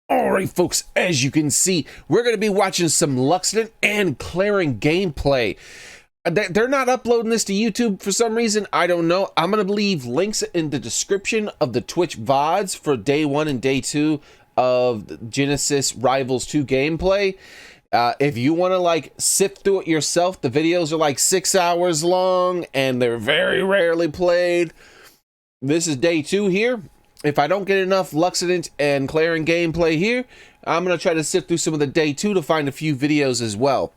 All right, folks, as you can see, we're going to be watching some Loxodont and Clairen gameplay. They're not uploading this to YouTube for some reason. I don't know. I'm going to leave links in the description of the Twitch VODs for day 1 and day 2 of Genesis Rivals 2 gameplay. If you want to like sift through it yourself, the videos are like 6 hours long and they're very rarely played. This is day 2 here. If I don't get enough Loxodont and Clairen gameplay here, I'm going to try to sift through some of the day 2 to find a few videos as well.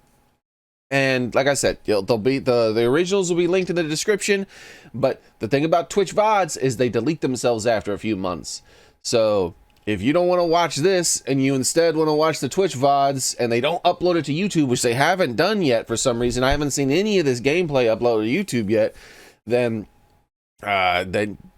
And like I said, they'll be the originals will be linked in the description. But the thing about Twitch VODs is they delete themselves after a few months. So if you don't want to watch this and you instead want to watch the Twitch VODs and they don't upload it to YouTube, which they haven't done yet for some reason, I haven't seen any of this gameplay uploaded to YouTube yet, then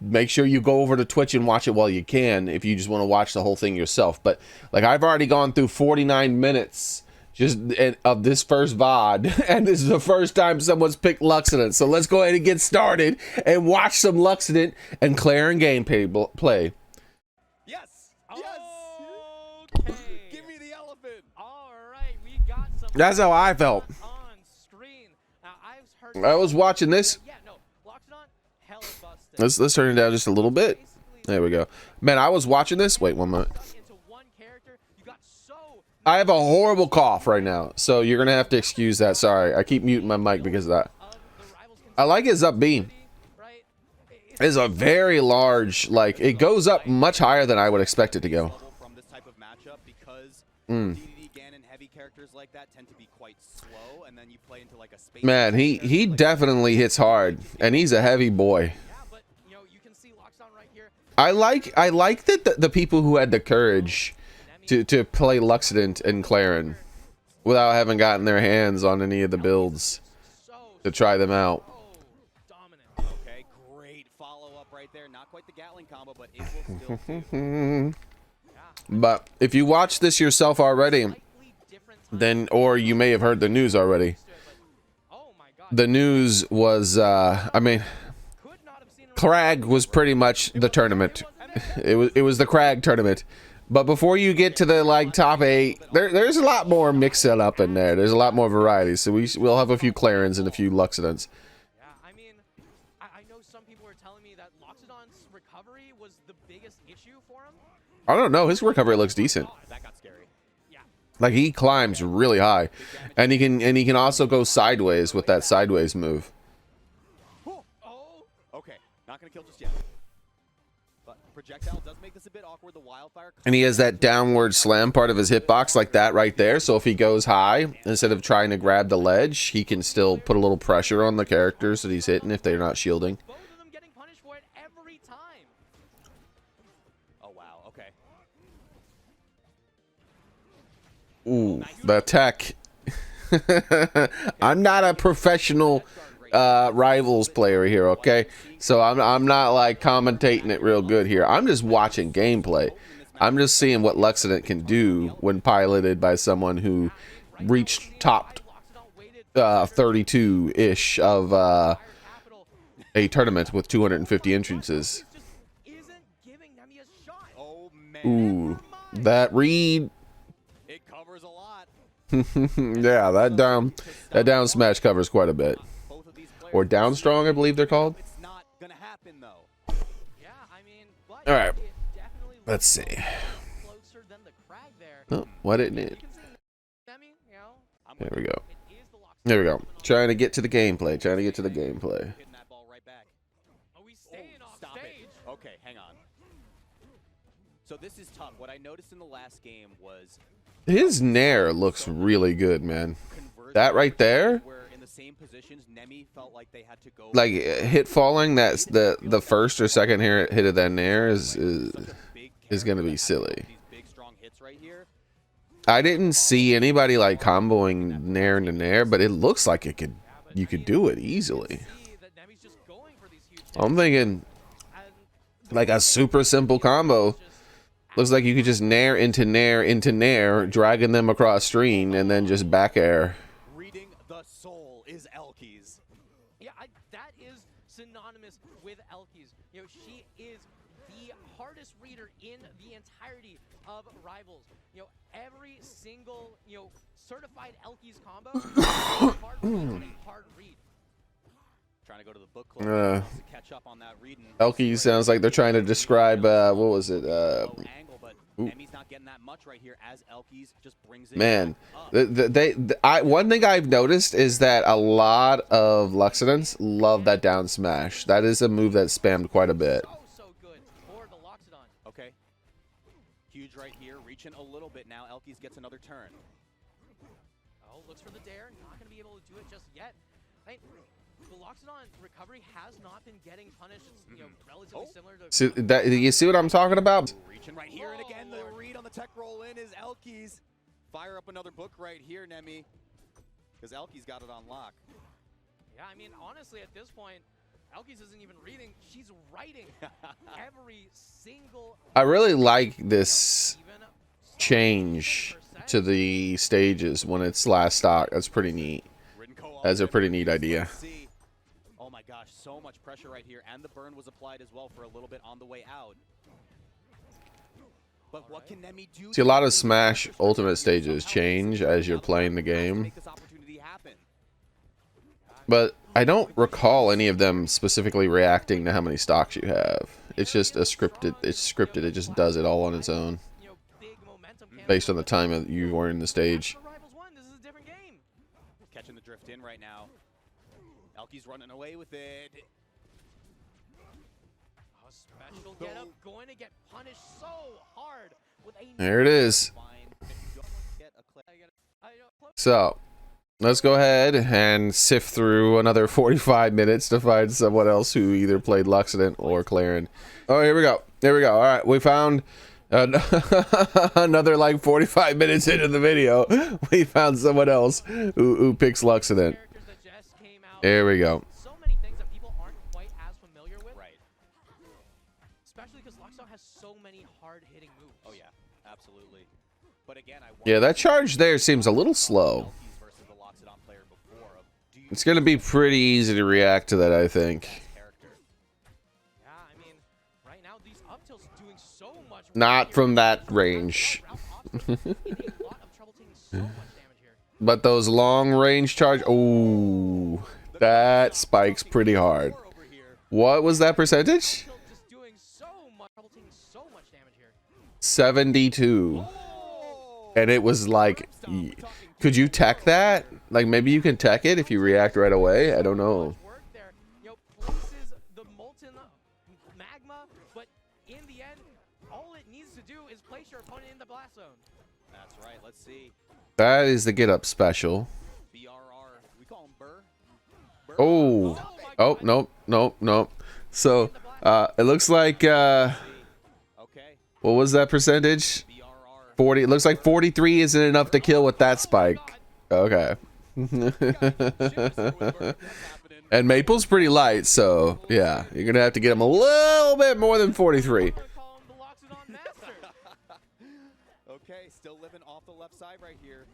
make sure you go over to Twitch and watch it while you can if you just want to watch the whole thing yourself. But like I've already gone through 49 minutes just of this first VOD, and this is the first time someone's picked Loxodont. So let's go ahead and get started and watch some Loxodont and Clairen gameplay play. Yes. Yes. Okay. Give me the elephant. All right, we got some. That's how I felt. On screen. Now, I've heard I was watching this. Yeah, no. Loxodont, hella busted. Let's turn it down just a little bit. There we go. Man, I was watching this. Wait 1 minute. Into one character, you got so. I have a horrible cough right now, so you're gonna have to excuse that. Sorry, I keep muting my mic because of that. I like his up beam. Right? It's a very large, like it goes up much higher than I would expect it to go. From this type of matchup because DDD, Ganon, heavy characters like that tend to be quite slow, and then you play into like a space. Man, he definitely hits hard, and he's a heavy boy. Yeah, but you can see Loxodont right here. I like that the people who had the courage to play Loxodont and Clairen without having gotten their hands on any of the builds to try them out. Dominant. Okay, great follow up right there. Not quite the Gatling combo, but it will still do. But if you watch this yourself already, then or you may have heard the news already. Oh my god. The news was I mean, Could not have seen Crag was pretty much the tournament. It was the Crag tournament. But before you get to the like top 8, there's a lot more mix-it up in there. There's a lot more variety. So we'll have a few Clairens and a few Loxodonts. Yeah, I mean, I know some people were telling me that Loxodont's recovery was the biggest issue for him. I don't know. His recovery looks decent. That got scary. Yeah. Like he climbs really high, and he can also go sideways with that sideways move. Oh. Okay, not gonna kill just yet. But projectile does make this a bit awkward. The wildfire. And he has that downward slam part of his hitbox like that right there. So if he goes high, instead of trying to grab the ledge, he can still put a little pressure on the characters that he's hitting if they're not shielding. Both of them getting punished for it every time. Oh wow. Okay. Ooh, the tech. I'm not a professional Rivals player here, okay? So I'm not like commentating it real good here. I'm just watching gameplay. I'm just seeing what Loxodont can do when piloted by someone who reached top 32-ish of a tournament with 250 entrances. Oh man. Ooh, that read. It covers a lot. Yeah, that down smash covers quite a bit. Both of these players. Or down strong, I believe they're called. It's not gonna happen though. Yeah, I mean, but All right. it definitely Let's see. closer than the Crag there. Oh, why didn't it? You can see Demi, There we go. it is the Loxodont. There we go. Trying to get to the gameplay. Trying to get to the gameplay. Hitting that ball right back. Are we staying off Stop stage? it. Okay, hang on. So this is tough. What I noticed in the last game was His nair looks really good, man. conversion That right there, where in the same positions Nemi felt like they had to go like hit falling. That's the first or second hit of that nair is gonna be silly. these big strong hits right here. I didn't see anybody like comboing nair into nair, but it looks like you could do it easily. See that Nemi's just going for these huge I'm thinking and like a super simple combo. Looks like you could just nair into nair, dragging them across screen, and then just back air. Reading the soul is Elkies. yeah, that is synonymous with Elkies. She is the hardest reader in the entirety of Rivals. You know, every single, you know, certified Elkies combo is a hard read. Trying to go to the book club to catch up on that reading. Elkie sounds like they're trying to describe what was it? Nemi's not getting that much right here as Elkies just brings it Man, up. one thing I've noticed is that a lot of Loxodonts love that down smash. That is a move that's spammed quite a bit. So good for the Loxodon. Okay. Huge right here, reaching a little bit now. Elkies gets another turn. Oh, looks for the dare. Not going to be able to do it just yet. The Loxodon recovery has not been getting punished. It's, you know, relatively similar to... See, you see what I'm talking about? Reaching right here, and again, the read on the tech roll in is Elkies. Fire up another book right here, Nemi, because Elkies got it on lock. Yeah, I mean, honestly, at this point, Elkies isn't even reading. She's writing every single... I really like this change to the stages when it's last stock. That's pretty neat. That's a pretty neat idea. Oh my gosh, so much pressure right here, and the burn was applied as well for a little bit on the way out. But what can Nemi do? See, a lot of Smash Ultimate stages change as you're playing the game, but I don't recall any of them specifically reacting to how many stocks you have. It's just a scripted. It's scripted. It just does it all on its own, based on the time that you were in the stage. Catching the drift in right now. Elkies running away with it. A special get up, going to get punished so hard with a... There it is. So, let's go ahead and sift through another 45 minutes to find someone else who either played Loxodont or Clairen. Oh, here we go. There we go. All right, we found another like 45 minutes into the video. We found someone else who picks Loxodont. There we go. So many things that people aren't quite as familiar with. Right. Especially because Loxodont has so many hard-hitting moves. Oh yeah, absolutely. But again, Yeah, that charge there seems a little slow. It's gonna be pretty easy to react to that, I think. Yeah, I mean, right now these up tilts doing so much. Not from that range. But those long range charge, oh, that spikes pretty hard. What was that percentage? 72. And it was like, could you tech that? Like maybe you can tech it if you react right away. I don't know. The molten magma, but in the end, all it needs to do is place your opponent in the blast zone. That's right. Let's see. That is the get up special. BRR. We call him Burr. Oh. Oh, nope, nope, nope. So, it looks like, what was that percentage? 40. It looks like 43 isn't enough to kill with that spike. Okay. And Maple's pretty light, so yeah, you're gonna have to get him a little bit more than 43. Okay, still living off the left side right here.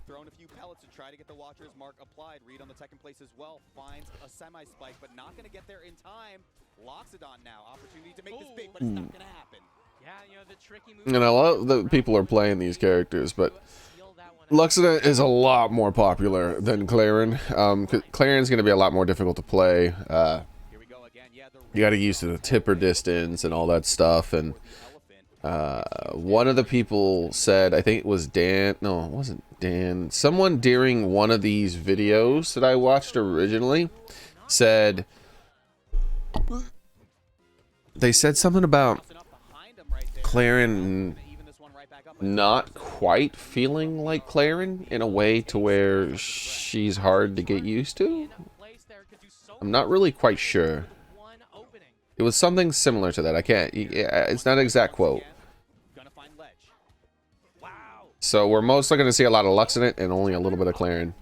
Throwing a few pellets to try to get the Watcher's mark applied. Reed on the second place as well. Finds a semi-spike, but not going to get there in time. Loxodont now. Opportunity to make this big, but it's not going to happen. Yeah, you know, the tricky move. And a lot of the people are playing these characters, but Loxodont is a lot more popular than Clairen. Clairen's going to be a lot more difficult to play. You got to get used to the tipper distance and all that stuff. And one of the people said, I think it was Dan. No, it wasn't Dan. Someone during one of these videos that I watched originally said, they said something about Clairen not quite feeling like Clairen in a way to where she's hard to get used to. I'm not really quite sure. It was something similar to that. I can't. It's not an exact quote. So we're mostly going to see a lot of Loxodont and only a little bit of Clairen.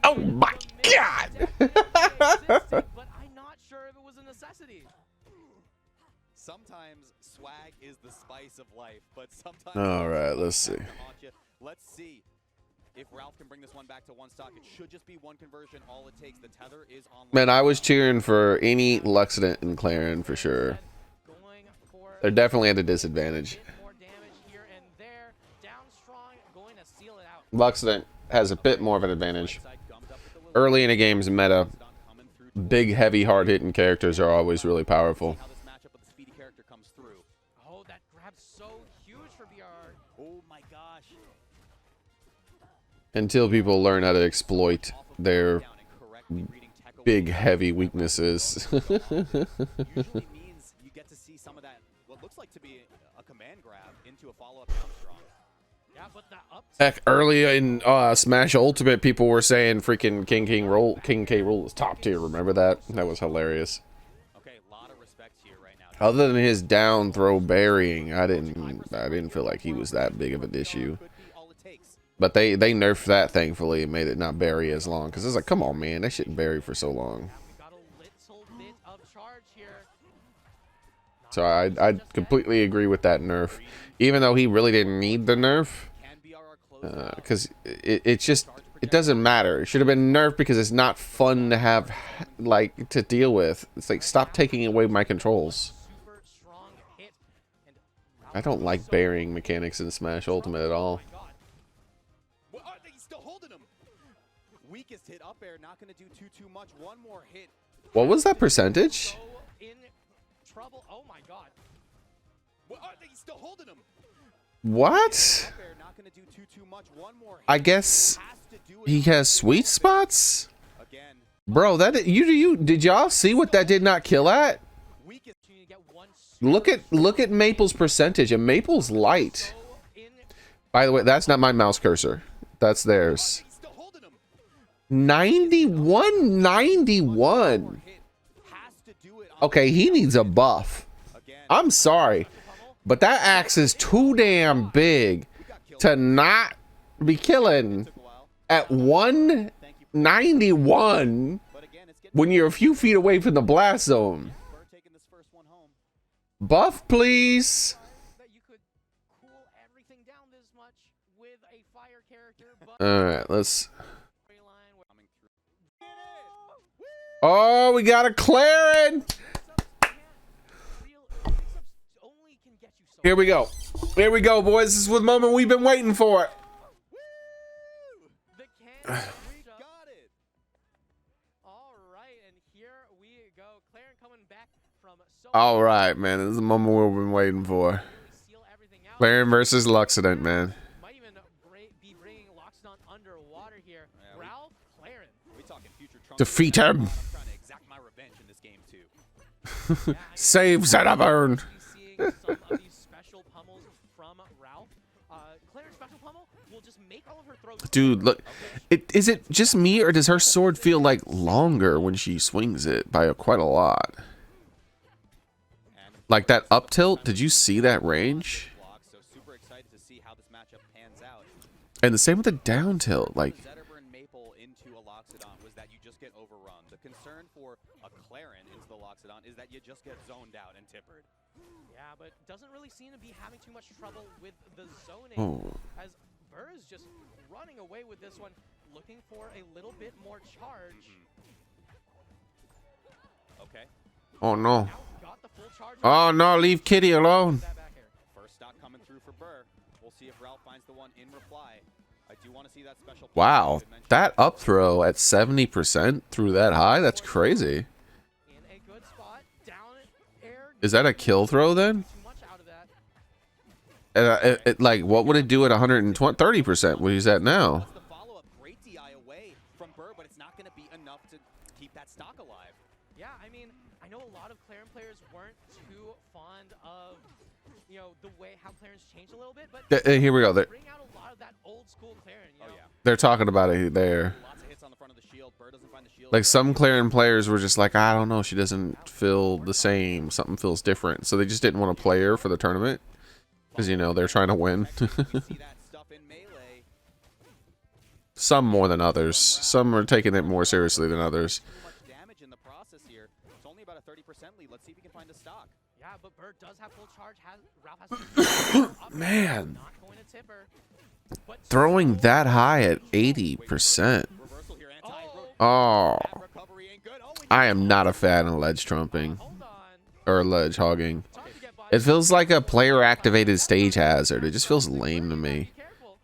Oh my god! But I'm not sure if it was a necessity. Sometimes swag is the spice of life, but sometimes. All right, let's see. Let's see. If Ralph can bring this one back to one stock, it should just be one conversion. All it takes. The tether is on. Man, I was cheering for any Loxodont and Clairen for sure. They're definitely at a disadvantage. Loxodont has a bit more of an advantage. Early in a game's meta, big, heavy, hard-hitting characters are always really powerful. How this matchup with the speedy character comes through. Oh, that grab's so huge for BR. Oh my gosh. Until people learn how to exploit their big, heavy weaknesses. Usually means you get to see some of that, what looks like to be a command grab into a follow-up Armstrong. Yeah, but the up Heck, early in Smash Ultimate, people were saying freaking King K. Rool is top tier. Remember that? That was hilarious. Okay, a lot of respect here right now. Other than his down throw burying, I didn't feel like he was that big of an issue. Could be all it takes. But they nerfed that, thankfully, and made it not bury as long. Because it's like, come on, man, that shouldn't bury for so long. we got a little bit of charge here. So I completely agree with that nerf. Even though he really didn't need the nerf. Can BRR close Because it doesn't matter. It should have been nerfed because it's not fun to have, like, to deal with. It's like, stop taking away my controls. Super strong hit. And I don't like burying mechanics in Smash Ultimate at all. Well, he's still holding him. Weakest hit up air, not going to do too much. One more hit. What was that percentage? So in trouble. Oh my god. Well, he's still holding him. What? Up air, not going to do too much. One more hit. I guess Has to do it he has sweet spots? again. Bro, that you did y'all see what that did not kill at? Weakest. You get one super Look at Maple's percentage, and Maple's light. in. By the way, that's not my mouse cursor. That's theirs. He's still holding him. 91, 91. Hit. Has to do it Okay, he needs a buff. again. I'm sorry, but that axe is too damn big to not be killing Took a while. at 191 But again, it's getting when you're a few feet away from the blast zone. Burr taking this first one home. Buff, please. That you could cool everything down this much with a fire character, but All right, let's. storyline where Coming through. Get it! Oh, we got a Clairen. only can get you so Here we go. Here we go, boys. This is the moment we've been waiting for. Woo! the can We got it. all right, and here we go. Clairen coming back from so All right, man. This is the moment we've been waiting for. really seal everything out. Clairen versus Loxodont, man. Might even be bringing Loxodont underwater here. Yeah, Ralph Clairen. We talking future Trump. Defeat him. I'm trying to exact my revenge in this game too. Save Zetaburn. Seeing some of these special pummels from Ralph. Clairen's special pummel will just make all of her throws. Dude, look. Is it just me, or does her sword feel like longer when she swings it by quite a lot? And Like that up tilt. Did you see that range? block, so super excited to see how this matchup pans out. And the same with the down tilt. Like, Zetaburn Maple into a Loxodont was that you just get overrun. The concern for a Clairen into the Loxodont is that you just get zoned out and tippered. Yeah, but doesn't really seem to be having too much trouble with the zoning. oh, As Burr is just running away with this one, looking for a little bit more charge. Okay, oh no. Now got the full charge. Oh no, leave Kitty alone. That back air. first stock coming through for Burr. We'll see if Ralph finds the one in reply. I do want to see that special. Wow, that up throw at 70% through that high? That's crazy. In a good spot, down air. Is that a kill throw then? Too much out of that. Like, what would it do at 120, 30%? What is that now? The follow-up, great DI away from Burr, but it's not going to be enough to keep that stock alive. Yeah, I mean, I know a lot of Clairen players weren't too fond of, you know, the way how Clairen's changed a little bit, but Here we go. bring out a lot of that old school Clairen, you know? They're talking about it there. Lots of hits on the front of the shield. Burr doesn't find the shield. Like, some Clairen players were just like, I don't know, she doesn't feel the same. Something feels different. So they just didn't want to play her for the tournament. Because, you know, they're trying to win. see that stuff in melee. Some more than others. Some are taking it more seriously than others. Too much damage in the process here. It's only about a 30% 20% lead. Let's see if we can find a stock. Yeah, but Bird does have full charge. Ralph has Man, not going to tipper. But throwing that high at 80%. Reversal here, Oh, that recovery ain't good. Oh, and I am not a fan of ledge trumping hold on. or ledge hogging. It's hard to get by. It feels like a player-activated stage hazard. It just feels lame to me. Be careful.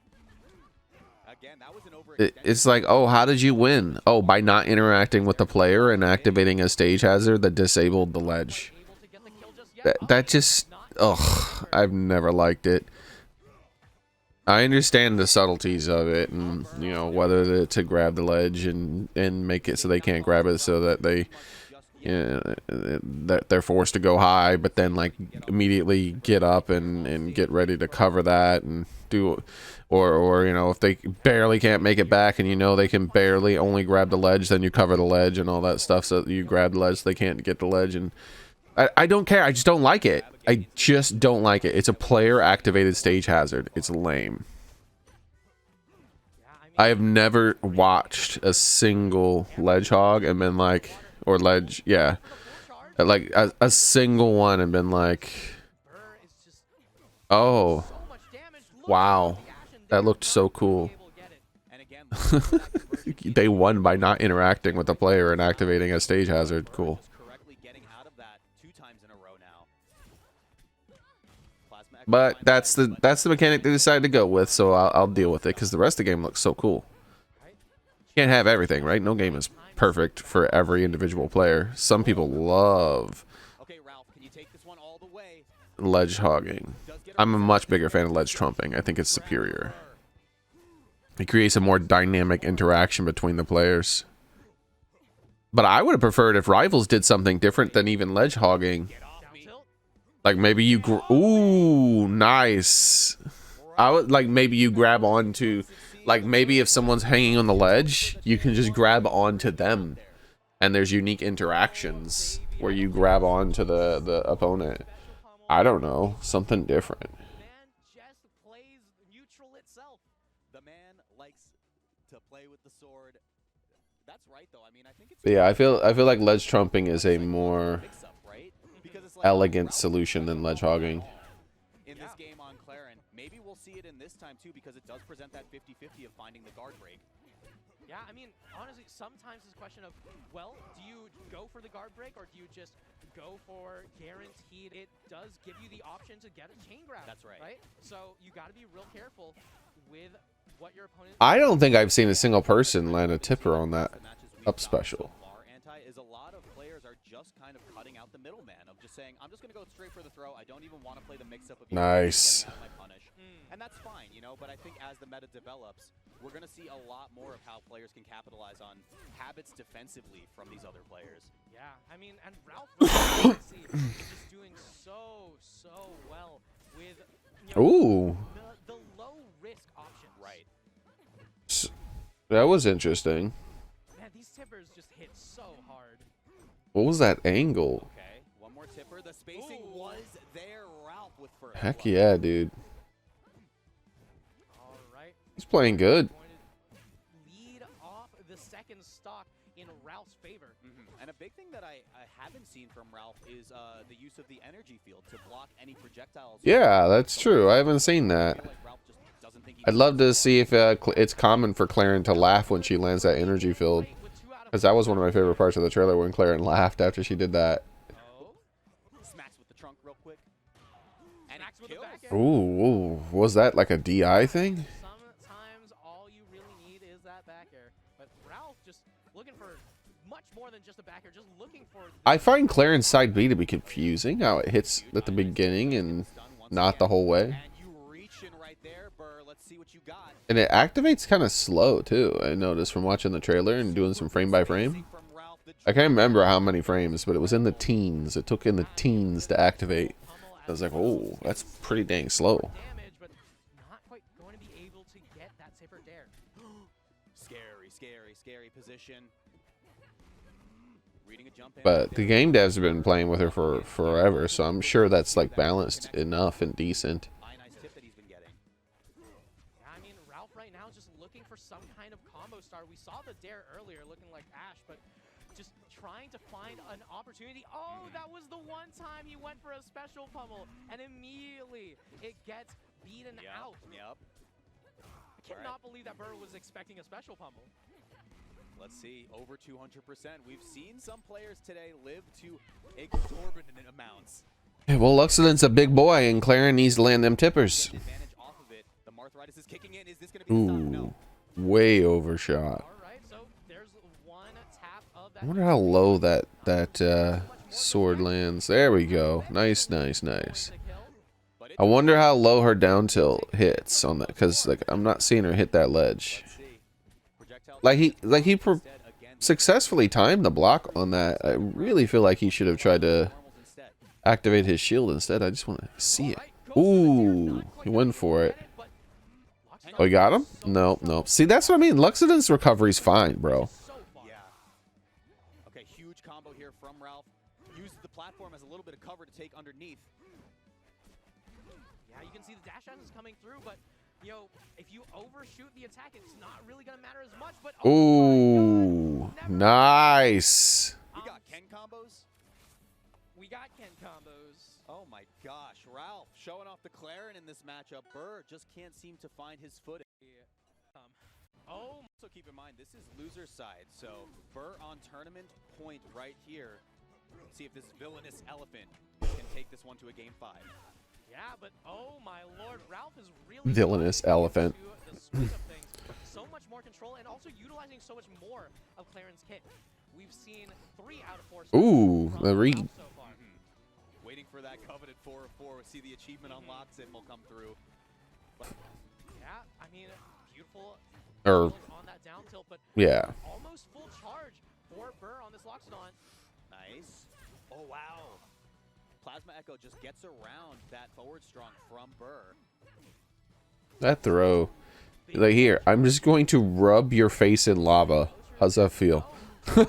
again, that was an It's like, oh, how did you win? Oh, by not interacting with the player and activating a stage hazard that disabled the ledge. Able to get the kill just yet. That just, ugh, I've never liked it. I understand the subtleties of it, and you know, whether to grab the ledge and make it so they can't grab it, so that they, you know, that they're forced to go high, but then like immediately get up and get ready to cover that and do, or you know, if they barely can't make it back and you know they can barely only grab the ledge, then you cover the ledge and all that stuff, so that you grab the ledge so they can't get the ledge. And I don't care. I just don't like it. I just don't like it. It's a player-activated stage hazard. It's lame. I have never watched a single ledge hog and been like, or ledge, yeah, like a single one and been like, oh, wow, that looked so cool. And again, They won by not interacting with the player and activating a stage hazard. Cool. correctly getting out of that 2 times in a row now. Plasma But that's the mechanic they decided to go with, so I'll deal with it because the rest of the game looks so cool. You can't have everything, right? No game is perfect for every individual player. Some people love Okay, Ralph, can you take this one all the way? ledge hogging. I'm a much bigger fan of ledge trumping. I think it's superior. It creates a more dynamic interaction between the players. But I would have preferred if Rivals did something different than even ledge hogging. Down tilt. Like maybe you ooh, nice. I would like maybe you grab onto, like maybe if someone's hanging on the ledge, you can just grab onto them, and there's unique interactions where you grab onto the opponent. I don't know, something different. Man just plays neutral itself. The man likes to play with the sword. That's right, though. I mean, I think it's But yeah, I feel like ledge trumping is a more mix-up, right? Because it's like elegant solution than ledge hogging. in this game on Clairen. Maybe we'll see it in this time too, because it does present that 50-50 of finding the guard break. Yeah, I mean, honestly, sometimes it's a question of, well, do you go for the guard break or do you just go for guaranteed? It does give you the option to get a chain grab. That's right. Right? So you got to be real careful with what your opponent. I don't think I've seen a single person land a tipper on that The matches we've up gotten special. so far, Anti, is a lot of players are just kind of cutting out the middleman of just saying, I'm just going to go straight for the throw. I don't even want to play the mix-up of Nice. my punish. And that's fine, you know, but I think as the meta develops, we're going to see a lot more of how players can capitalize on habits defensively from these other players. Yeah, I mean, and Ralph is just doing so well with you know, Ooh, the low risk options. Right. that was interesting. Man, these tippers just hit so hard. What was that angle? Okay, one more tipper. The spacing Ooh. was there, Ralph, with first. Heck yeah, dude. All right. He's playing good. Going to lead off the second stock in Ralph's favor. And a big thing that I haven't seen from Ralph is the use of the energy field to block any projectiles. Yeah, that's true. I haven't seen I that. feel like Ralph just doesn't think he I'd love to see if it's common for Clairen to laugh when she lands that energy field. With 2 out of Because that was one of my favorite parts of the trailer, when Clairen laughed after she did that. oh, smacks with the trunk real quick. And Smacks it with the kills. back end. Ooh, was that like a DI thing? Sometimes all you really need is that back air. But Ralph just looking for much more than just a back air, just looking for. I find Clairen's side B to be confusing, how it hits at the beginning and not the whole way. And you reach in right there, Burr. Let's see what you got. And it activates kind of slow too, I noticed from watching the trailer and doing some frame by frame. From Ralph, the I can't remember how many frames, but it was in the teens. It took in the teens to activate. I was like, oh, that's pretty dang slow. Damage, but not quite going to be able to get that safer dare. scary position. Reading a jump in But the game devs have been playing with her for forever, so I'm sure that's like balanced enough and decent. Nice tip that he's been getting. Yeah, I mean, Ralph right now is just looking for some kind of combo star. We saw the dare earlier looking like Ash, but just trying to find an opportunity. Oh, that was the one time he went for a special pummel, and immediately it gets beaten out. Yep. I cannot believe that Burr was expecting a special pummel. Let's see, over 200%. We've seen some players today live to exorbitant amounts. Yeah, well, Loxodon's a big boy, and Clairen needs to land them tippers. Advantage off of it. The Marthritis is kicking in. Is this going to be the stop? No. Way overshot. All right, so there's one tap of that. I wonder how low that sword lands. There we go. Nice, nice, nice. I wonder how low her down tilt hits on that, because like I'm not seeing her hit that ledge. Like he successfully timed the block on that. I really feel like he should have tried to activate his shield instead. I just want to see it. Ooh, he went for it. Oh, he got him? No, no. See, that's what I mean. Loxodon's recovery's fine, bro. Yeah. Okay, huge combo here from Ralph. Uses the platform as a little bit of cover to take underneath. Yeah, you can see the dash out is coming through, but you know, if you overshoot the attack, it's not really gonna matter as much. But ooh, nice. We got Ken combos. We got Ken combos. Oh my gosh, Ralph showing off the Clairen in this matchup. Burr just can't seem to find his footing. Also keep in mind, this is loser side, so Burr on tournament point right here. See if this villainous elephant can take this one to a game 5. Yeah, but oh my lord, Ralph is really villainous elephant. The swing of things. So much more control, and also utilizing so much more of Clairen's kit. We've seen 3 out of 4. Ooh, the read. So far. Waiting for that coveted 4 of 4. See the achievement unlocks it and will come through. But yeah, I mean, beautiful Or on that down tilt, but yeah. almost full charge for Burr on this Loxodon. Nice. Oh wow. Plasma Echo just gets around that forward strong from Burr. That throw. Like here, I'm just going to rub your face in lava. How's that feel? Burr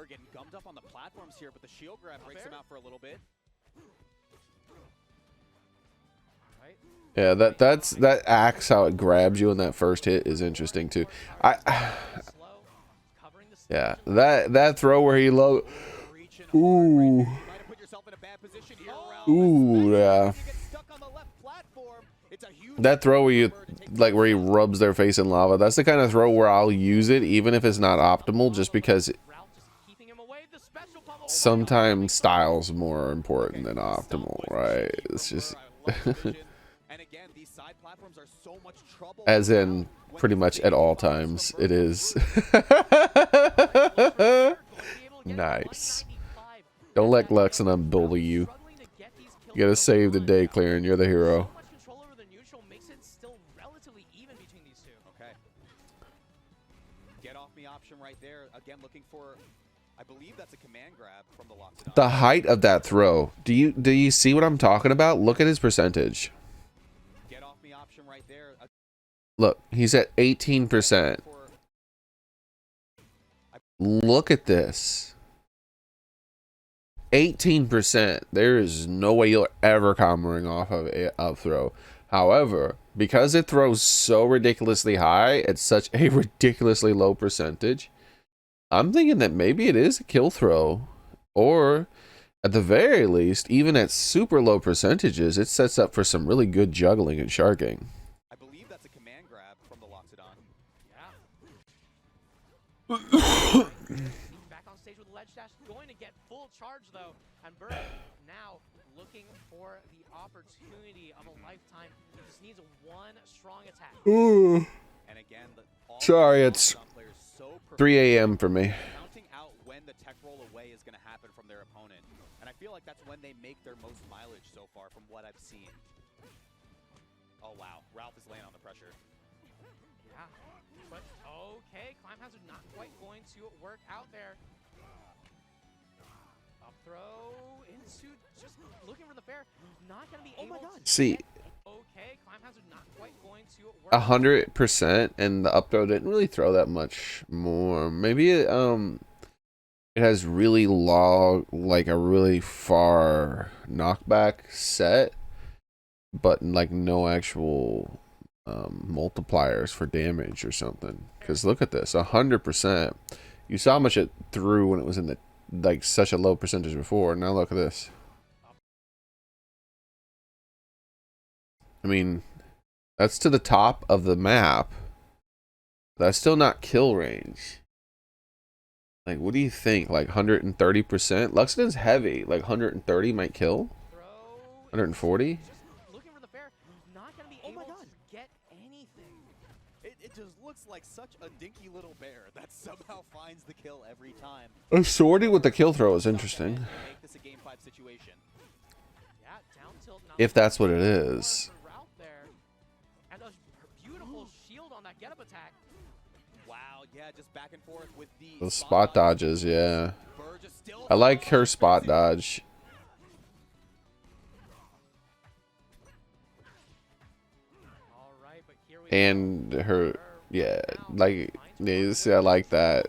getting gummed up on the platforms here, but the shield grab breaks him out for a little bit. Yeah, that axe, how it grabs you in that first hit is interesting too. Yeah, that throw where he low. Ooh. Ooh, yeah. That throw where you where he rubs their face in lava. That's the kind of throw where I'll use it even if it's not optimal, just because sometimes style's more important than optimal, right? It's just as in pretty much at all times it is. Nice. Don't let Loxodon bully you. You gotta save the day, Clairen. You're the hero. Okay. Get off me option right there. Again, looking for, I believe that's a command grab from the Loxodon. The height of that throw. Do you see what I'm talking about? Look at his percentage. Get off me option right there. Look, he's at 18%. Look at this. 18%. There is no way you'll ever combering off of a up throw. However, because it throws so ridiculously high at such a ridiculously low percentage, I'm thinking that maybe it is a kill throw. Or, at the very least, even at super low percentages, it sets up for some really good juggling and sharking. I believe that's a command grab from the Loxodon. Yeah. Back on stage with the ledge dash, going to get full charge though, and Burr now looking for the opportunity of a lifetime. He just needs one strong attack. Ooh. And again, Sorry, it's 3 a.m. for me. Counting out when the tech roll away is going to happen from their opponent, and I feel like that's when they make their most mileage so far from what I've seen. Oh wow, Ralph is laying on the pressure. Yeah, but okay, Climb Hazard not quite going to work out there. Up throw into just looking for the fair, not going to be able to. See, okay, Climb Hazard not quite going to work. 100%, and the up throw didn't really throw that much more. Maybe it has really long, like a really far knockback set, but like no actual multipliers for damage or something. Because look at this, 100%. You saw how much it threw when it was in the like such a low percentage before. Now look at this. I mean, that's to the top of the map. That's still not kill range. Like, what do you think? Like 130%? Loxodon's heavy. Like 130 might kill. 140. Looking for the fair, not gonna be able to get anything. It just looks like such a dinky little bear that somehow finds the kill every time. A sortie with the kill throw is interesting. Make this a game 5 situation. Yeah, down tilt, If that's what it is. Ralph there, and a beautiful shield on that get-up attack. Wow, yeah, just back and forth with the Those spot dodges, yeah. I like her spot dodge. All right, but here we And her, yeah, like, yeah, see, I like that.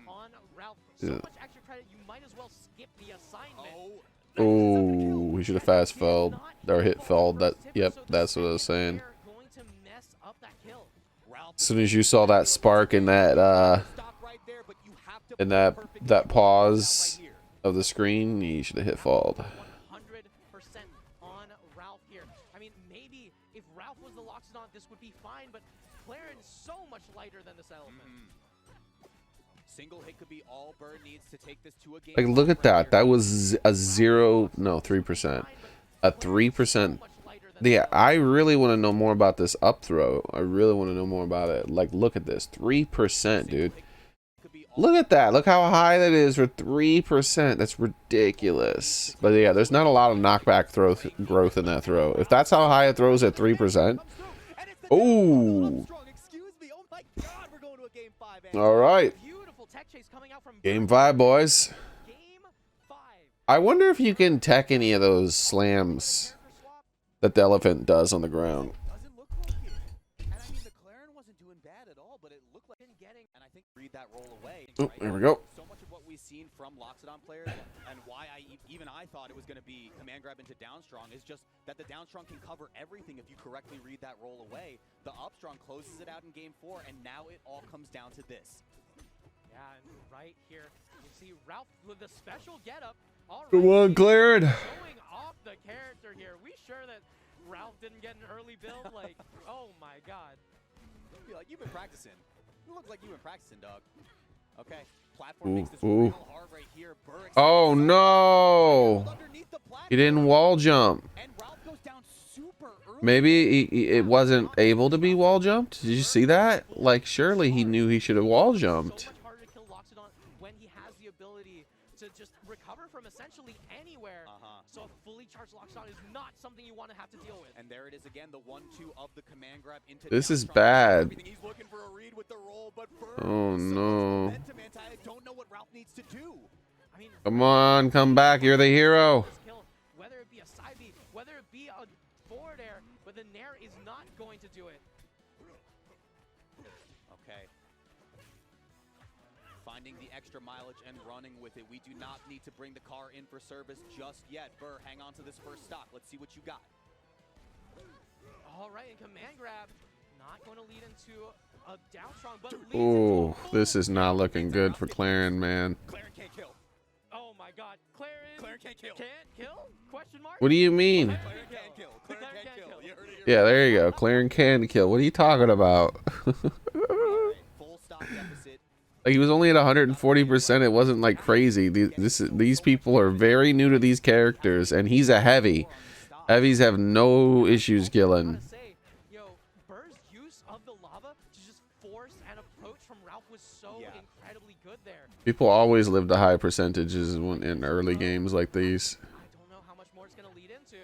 on Ralph. So much extra credit, you might as well skip the assignment. Oh, we should have fast felled or hit felled. That, yep, that's what I was saying. Going to mess up that kill. As soon as you saw that spark in that that pause of the screen, you should have hit falled. 100% on Ralph here. I mean, maybe if Ralph was the Loxodont, this would be fine, but Clairen is so much lighter than this elephant. Single hit could be all Bird needs to take this to a game. Like, look at that. That was a 3%. A 3%. Yeah, I really want to know more about this up throw. I really want to know more about it. Like, look at this. 3%, dude. Look at that. Look how high that is for 3%. That's ridiculous. But yeah, there's not a lot of knockback growth in that throw. If that's how high it throws at 3%. Oh. All right. Game 5, boys. I wonder if you can tech any of those slams that the elephant does on the ground. Doesn't look like it. And I mean, the Clairen wasn't doing bad at all, but it looked like getting, and I think read that roll away. Oh, there we go. So much of what we've seen from Loxodont players, and why even I thought it was going to be command grab into down strong, is just that the down strong can cover everything if you correctly read that roll away. The up strong closes it out in game 4, and now it all comes down to this. Yeah, and right here, you see Ralph with the special getup. Come on, Clairen. Showing off the character here. We sure that Ralph didn't get an early build? Like, oh my god. Be like, you've been practicing. You look like you've been practicing, dog. Okay, platform makes this real hard right here. Oh no! He didn't wall jump. And Ralph goes down super early. Maybe it wasn't able to be wall jumped. Did you see that? Like, surely he knew he should have wall jumped. So much harder to kill Loxodont when he has the ability to just recover from essentially anywhere. So a fully charged Loxodont is not something you want to have to deal with. And there it is again, the 1-2 of the command grab into This is down strong. bad. He's looking for a read with the roll, but Oh no. I don't know what Ralph needs to do. I mean, Come on, come back. You're the hero. kill, whether it be a side B, whether it be a forward air, but the Nair is not going to do it. Okay. Finding the extra mileage and running with it. We do not need to bring the car in for service just yet. Burr, hang on to this first stock. Let's see what you got. All right, and command grab, not going to lead into a down strong, but leads Oh, into a this is not looking good for Clairen, man. Clairen can't kill. Oh my god, Clairen Can't kill. can't kill? Question mark? What do you mean? Clairen can't kill. Clairen can't kill. You heard it Yeah, there you go. Clairen can kill. What are you talking about? full stock deficit. Like, he was only at 140%. It wasn't like crazy. These people are very new to these characters, and he's a heavy. Heavies have no issues killing. Say, Burr's use of the lava to just force an approach from Ralph was so incredibly good there. People always live to high percentages in early games like these. I don't know how much more it's going to lead into.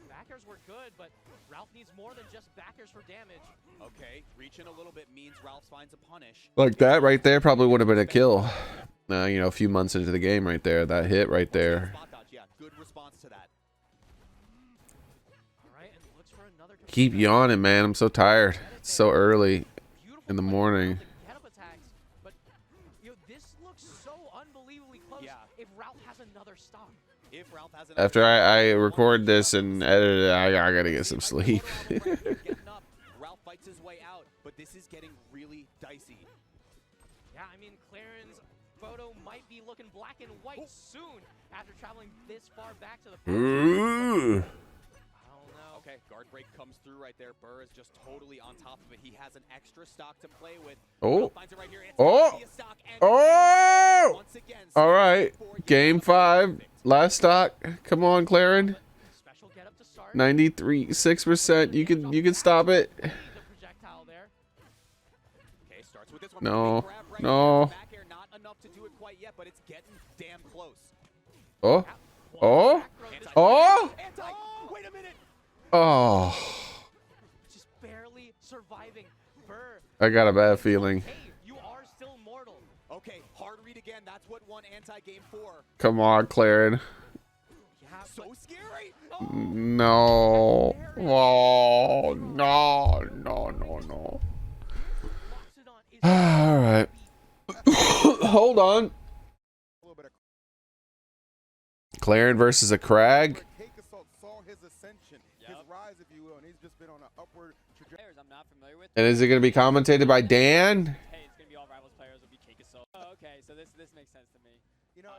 Backers were good, but Ralph needs more than just backers for damage. Okay, reaching a little bit means Ralph finds a punish. Like that right there probably would have been a kill. You know, a few months into the game right there. That hit right there. Spot dodge, yeah, good response to that. All right, and looks for another. Keep yawning, man. I'm so tired. It's so early in the morning. Get up attacks, but this looks so unbelievably close. Yeah. If Ralph has another stock. If Ralph has an After I record this and edit it, I gotta get some sleep. Getting up. Ralph fights his way out, but this is getting really dicey. Yeah, I mean, Clairen's photo might be looking black and white soon after traveling this far back to the Ooh. I don't know. Okay, guard break comes through right there. Burr is just totally on top of it. He has an extra stock to play with. Oh. Finds it right here. It's Oh. gonna be a stock, and Oh. once again, All right. Game 5. Last stock. Come on, Clairen. Special get up to start. 93.6%. You can stop it. The projectile there. Okay, starts with this one. No. Big grab right No. there. Back air, not enough to do it quite yet, but it's getting damn close. Oh. Oh. Oh. Anti. Wait a minute. Oh. Just barely surviving. Burr. I got a bad feeling. Hey, you are still mortal. Okay, hard read again. That's what won anti-game 4. Come on, Clairen. Yeah, So scary. No. Oh, no. No, no, no. Loxodont is All right. Hold on. Clairen versus a Crag. Saw his ascension, his rise, if you will, and he's just been on an upward trajectory. I'm not familiar with. And is it going to be commentated by Dan? Hey, it's gonna be all Rivals players will be Keikaso. Oh, okay, so this makes sense to me. You know,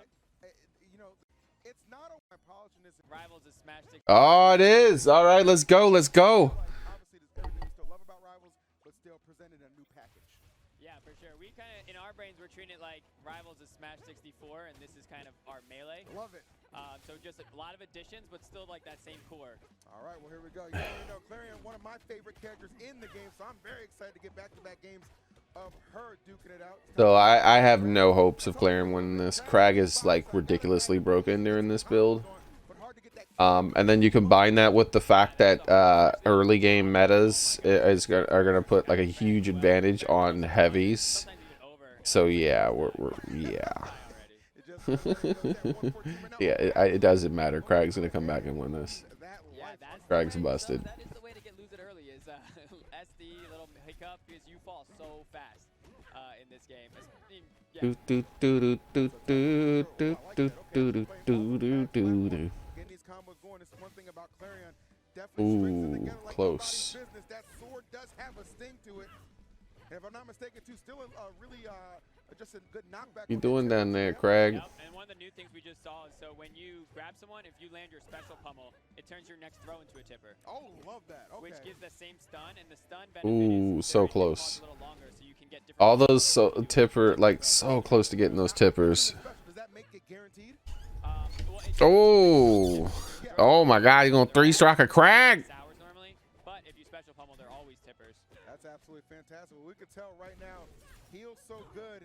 it's not a my polishing this. Rivals is Smash Stick. Oh, it is. All right, let's go. Let's go. Obviously, there's everything we still love about Rivals, but still presented a new package. Yeah, for sure. We kind of, in our brains, we're treating it like Rivals is Smash 64, and this is kind of our melee. Love it. So just a lot of additions, but still like that same core. All right, well, here we go. You know, Clairen, one of my favorite characters in the game, so I'm very excited to get back-to-back games of her duking it out. So I have no hopes of Clairen winning this. Crag is like ridiculously broken during this build. And then you combine that with the fact that early game metas are gonna put like a huge advantage on heavies. Sometimes even over. So yeah, yeah. Yeah, it doesn't matter. Crag's gonna come back and win this. Yeah, that's Crag's busted. That is the way to get lose it early. Is SD little hiccup because you fall so fast in this game. Yeah. Do do do do do do do do do do do do. Getting these combos going is one thing about Clarion. Definitely strings it Ooh, together like close. nobody's business. That sword does have a sting to it. And if I'm not mistaken, too, still really just a good knockback. You doing down there, Crag? Yep, and one of the new things we just saw is so when you grab someone, if you land your special pummel, it turns your next throw into a tipper. Oh, love that. Okay. Which gives the same stun, and the stun benefit Ooh, is so during the close. pause a little longer, so you can get different All those tipper, like so close to getting those tippers. Does that make it guaranteed? well, it Oh, oh my God! You gonna 3-strike a Crag? takes hours normally, but if you special pummel, they're always tippers. That's absolutely fantastic. Well, we can tell right now, heals so good.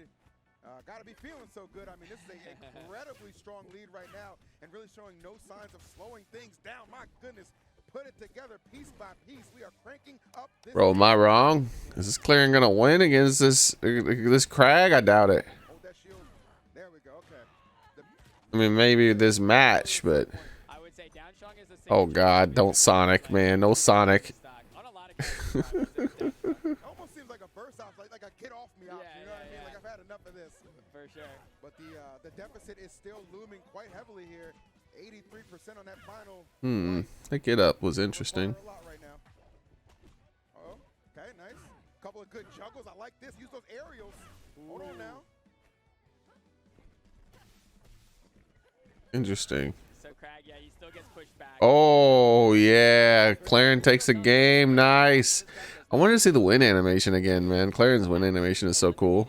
Got to be feeling so good. I mean, this is an incredibly strong lead right now and really showing no signs of slowing things down. My goodness. Put it together piece by piece. We are cranking up this. Bro, am I wrong? Is this Clairen gonna win against this Crag? I doubt it. Hold that shield. There we go. Okay. I mean, maybe this match, but I would say down strong is the same. oh God, don't Sonic, man, no Sonic. On a lot of characters, Almost seems like a burst off, like a get off me option. You know what I mean? Like I've had enough of this. for sure. But the deficit is still looming quite heavily here. 83% on that final. The get up was interesting. A lot right now. Oh, okay, nice. Couple of good juggles. I like this. Use those aerials. Hold on now. Interesting. So Crag, yeah, he still gets pushed back. Oh yeah, Clairen takes a game. Nice. I wanted to see the win animation again, man. Clairen's win animation is so cool.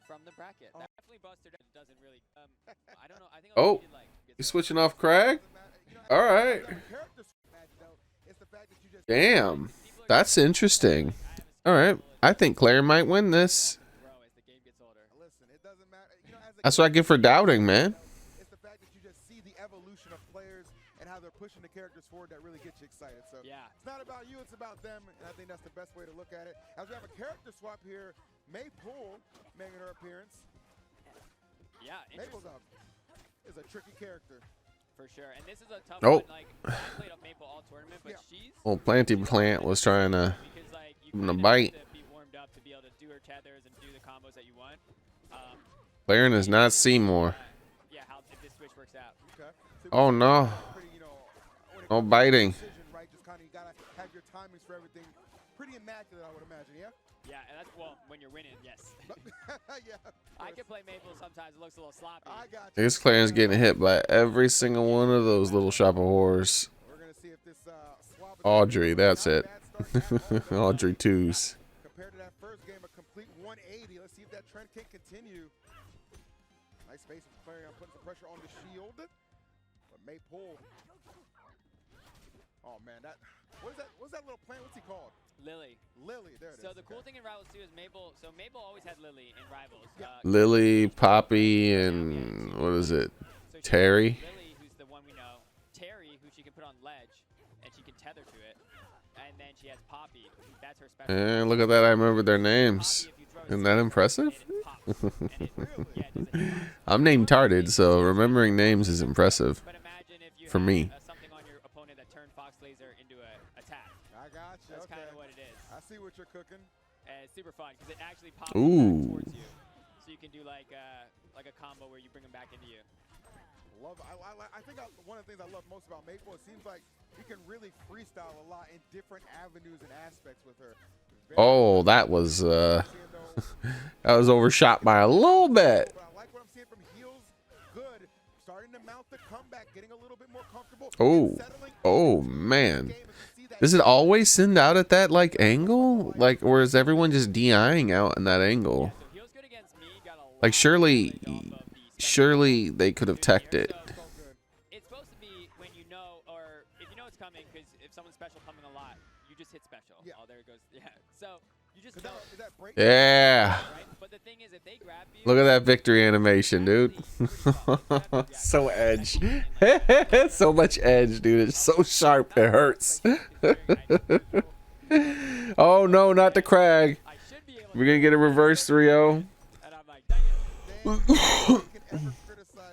From the bracket. That definitely busted it. Doesn't really. I don't know. I think Oh, I'll like, you switching off Crag? All right. Damn, that's interesting. All right, I think Clairen might win this. grow as the game gets older. Listen, it doesn't matter. You know, as a That's what I get for doubting, man. it's the fact that you just see the evolution of players and how they're pushing the characters forward that really gets you excited. So Yeah. it's not about you, it's about them, and I think that's the best way to look at it. As we have a character swap here, Maypole making her appearance. Yeah, Maple's interesting. is a tricky character. For sure. And this is a tough Oh. one. Like, I played a Maple all tournament, but Yeah. she's Well, Planty Plant was trying to because like you give him a kinda bite. have to be warmed up to be able to do her tethers and do the combos that you want. Clairen is not Seymour. Yeah, how if this switch works out. Okay. So Oh no, pretty, when it no comes to biting. precision, right? Just kind of you gotta have your timings for everything. pretty immaculate, I would imagine, yeah? Yeah, and that's, well, when you're winning, yes. Yeah. I can play Maple sometimes. It looks a little sloppy. I got I you. guess Clairen's getting hit by every single one of those little shop of horrors. We're going to see if this swab Audrey, that's it. Audrey Audrey twos. Compared to that first game, a complete 180. Let's see if that trend can continue. Nice space from Clarion, putting some pressure on the shield. But may pull. Oh man, what's that little plant? What's he called? Lily. Lily, there it is. So the cool thing in Rivals 2 is Maple. So Maple always had Lily in Rivals. Lily, Poppy, and what is it? So Terry. Lily, who's the one we know. Terry, who she can put on ledge, and she can tether to it. And then she has Poppy. That's her special. And look at that, I remember their names. Poppy, if you throw a Isn't that stick, impressive? and it pops. And it, yeah, it does a hitbox. I'm name tarded, so remembering names is impressive. But imagine if you For had, me. Something on your opponent that turned Fox Laser into an attack. I got you. That's Okay. kind of what it is. I see what you're cooking. And it's super fun because it actually pops Ooh. back towards you. So you can do like a combo where you bring them back into you. I think one of the things I love most about Maple, it seems like you can really freestyle a lot in different avenues and aspects with her. Oh, that was that was overshot by a little bit. But I like what I'm seeing from heels. Good. Starting to mount the comeback, getting a little bit more comfortable. Oh. Oh man. Does it always send out at that like angle? Like, or is everyone just DIing out in that angle? So heels good against me. Got a lot Like surely of the surely they could have teched it. It's supposed to be when you know, or if you know it's coming, because if someone's special coming a lot, you just hit special. Yeah. Oh, there it goes. Yeah. So you just Is know, that break? Yeah. right? But the thing is, if they grab you, Look at that victory animation, dude. So edge. So much edge, dude. It's so sharp it hurts. Oh no, not the Crag. I should be able We're gonna get a reverse 3-0. and I'm like, dang it.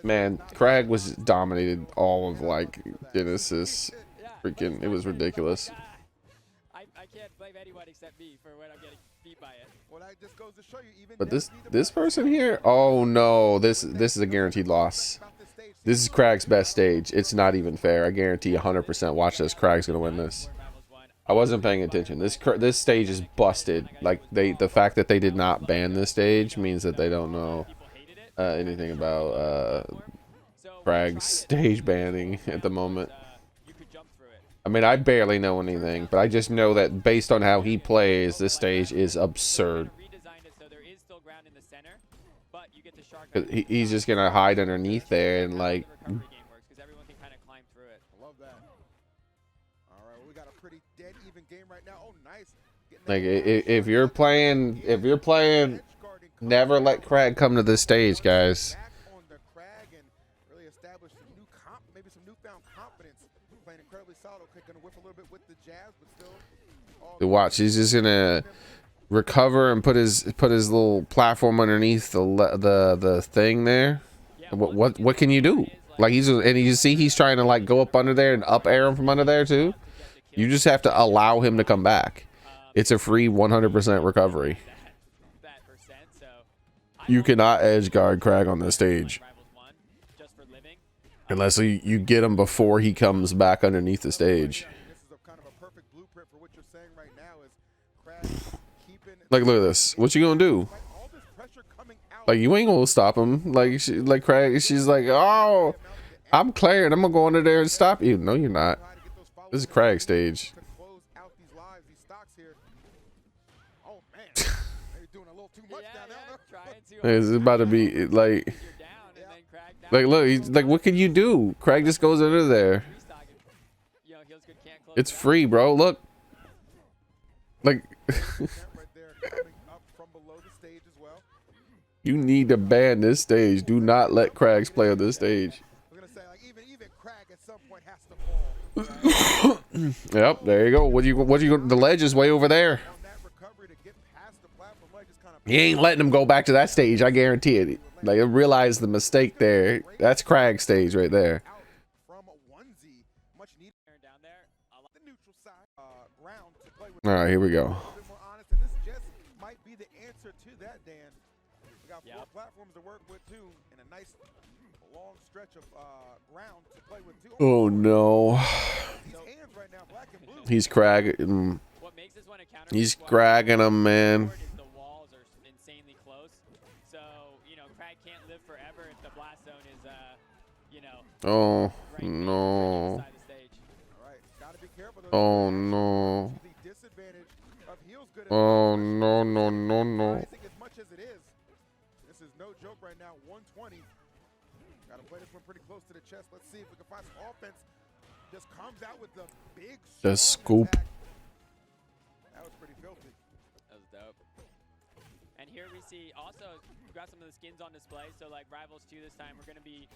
Man, Crag was dominated all of like Genesis. Yeah. Freaking, it was ridiculous. I can't blame anyone except me for when I'm getting beat by it. Well, that just goes to show you, even But this person here, oh no, this is a guaranteed loss. This is Crag's best stage. It's not even fair. I guarantee 100%. Watch this. Crag's gonna win this. I wasn't paying attention. This stage is busted. Like the fact that they did not ban this stage means that they don't know anything about Crag's stage banning at the moment. You could jump through it. I mean, I barely know anything, but I just know that based on how he plays, this stage is absurd. Redesigned it so there is still ground in the center, but you get the shark. 'Cause he's just gonna hide underneath there and like. Recovery game works because everyone can kind of climb through it. I love that. All right, well, we got a pretty dead even game right now. Oh, nice. Like if you're playing, never let Crag come to this stage, guys. Back on the Crag and really establish some maybe some newfound confidence. Playing incredibly solid. Okay, gonna whiff a little bit with the jazz, but still. Watch, he's just gonna recover and put his little platform underneath the thing there. What can you do? Like you see he's trying to like go up under there and up air him from under there too. You just have to allow him to come back. It's a free 100% recovery. That percent, so You cannot edge guard Crag on this stage just for living. unless you get him before he comes back underneath the stage. This is a kind of a perfect blueprint for what you're saying right now. Is Crag keeping Like, look at this. What you gonna do? all this pressure coming out. Like, you ain't gonna stop him. Like Crag, she's like, oh, I'm Clairen. I'm gonna go under there and stop you. No, you're not. Try to get those This is follow-through Crag stage. to close out these lives, these stocks here. Oh man, they're doing a little too much down there. Trying to. It's about to be like, You're down, and then Crag down. like, look, he's like, what can you do? Crag just goes under there. Restock it. You know, heels good can't close It's it out. free, bro. Look, like, Right there, coming up from below the stage as well. you need to ban this stage. Do not let Crags play on this stage. We're gonna say like even Crag at some point has to fall. Yep, there you go. What you? The ledge is way over there. On that recovery to get past the platform, like just kind of. He ain't letting him go back to that stage. I guarantee it. Like, realize the mistake there. That's Crag stage right there. Out from onesie, much needed Down there. the neutral side ground to play with. All right, here we go. A little bit more honest, and this just might be the answer to that, Dan. We got four Yep. platforms to work with too, and a nice long stretch of ground to play with too. Oh no, These hands right now, black and blue. he's Crag. What makes this one a counter. He's gragging him, man. The walls are insanely close, so you know Crag can't live forever if the blast zone is, you know. Oh Right no. side of the stage. All right, gotta be careful. Oh no. The disadvantage of heels good. Oh no, no, no, no. As much as it is, this is no joke right now. 120. Got to play this one pretty close to the chest. Let's see if we can find some offense. Just comes out with the big The scoop. attack. That was pretty filthy. That was dope. And here we see also we've got some of the skins on display. So like Rivals 2 this time, we're gonna be